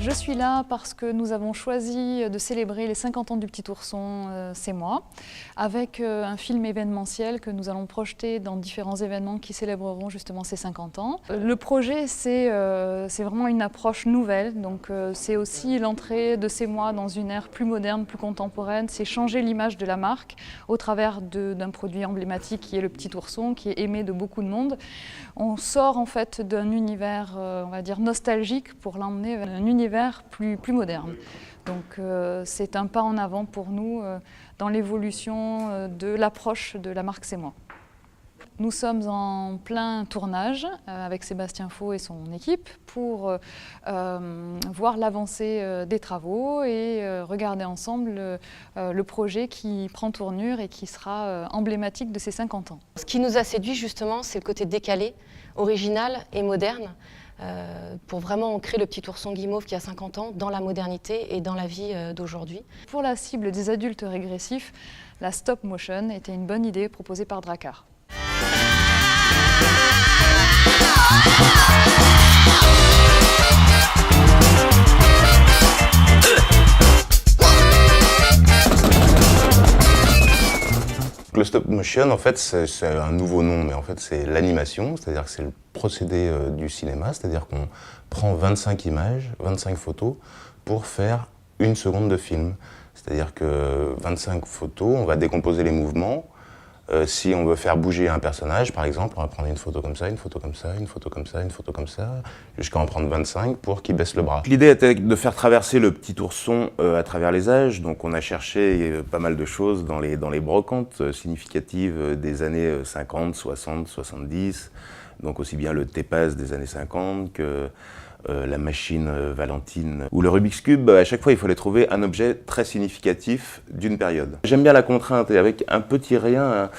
Je suis là parce que nous avons choisi de célébrer les 50 ans du Petit Ourson, c'est moi, avec un film événementiel que nous allons projeter dans différents événements qui célébreront justement ces 50 ans. Le projet, c'est vraiment une approche nouvelle, donc c'est aussi l'entrée de C'est moi dans une ère plus moderne, plus contemporaine, c'est changer l'image de la marque au travers d'un produit emblématique qui est le Petit Ourson, qui est aimé de beaucoup de monde. On sort en fait d'un univers, on va dire, nostalgique pour l'emmener vers un univers plus moderne. Donc c'est un pas en avant pour nous dans l'évolution de l'approche de la marque C'est moi. Nous sommes en plein tournage avec Sébastien Faux et son équipe pour voir l'avancée des travaux et regarder ensemble le projet qui prend tournure et qui sera emblématique de ces 50 ans. Ce qui nous a séduit justement, c'est le côté décalé, original et moderne pour vraiment ancrer le Petit Ourson guimauve qui a 50 ans dans la modernité et dans la vie d'aujourd'hui. Pour la cible des adultes régressifs, la stop motion était une bonne idée proposée par Drakkar. Le stop motion, en fait, c'est un nouveau nom, mais en fait, c'est l'animation, c'est-à-dire que c'est le procédé du cinéma, c'est-à-dire qu'on prend 25 images, 25 photos pour faire 1 seconde de film. C'est-à-dire que 25 photos, on va décomposer les mouvements. Si on veut faire bouger un personnage, par exemple, on va prendre une photo comme ça, une photo comme ça, une photo comme ça, une photo comme ça, jusqu'à en prendre 25 pour qu'il baisse le bras. L'idée était de faire traverser le Petit Ourson à travers les âges, donc on a cherché pas mal de choses dans les brocantes significatives des années 50, 60, 70, donc aussi bien le Tépaz des années 50 que la machine Valentine ou le Rubik's Cube. À chaque fois, il fallait trouver un objet très significatif d'une période. J'aime bien la contrainte et avec un petit rien,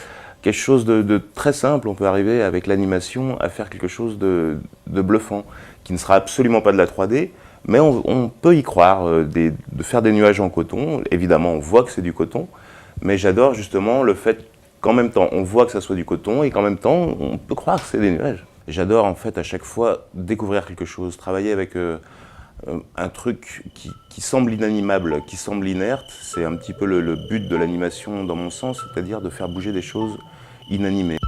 quelque chose de très simple, on peut arriver avec l'animation à faire quelque chose de bluffant, qui ne sera absolument pas de la 3D, mais on peut y croire, de faire des nuages en coton. Évidemment, on voit que c'est du coton, mais j'adore justement le fait qu'en même temps, on voit que ça soit du coton et qu'en même temps, on peut croire que c'est des nuages. J'adore en fait à chaque fois découvrir quelque chose, travailler avec un truc qui semble inanimable, qui semble inerte. C'est un petit peu le but de l'animation dans mon sens, c'est-à-dire de faire bouger des choses inanimées.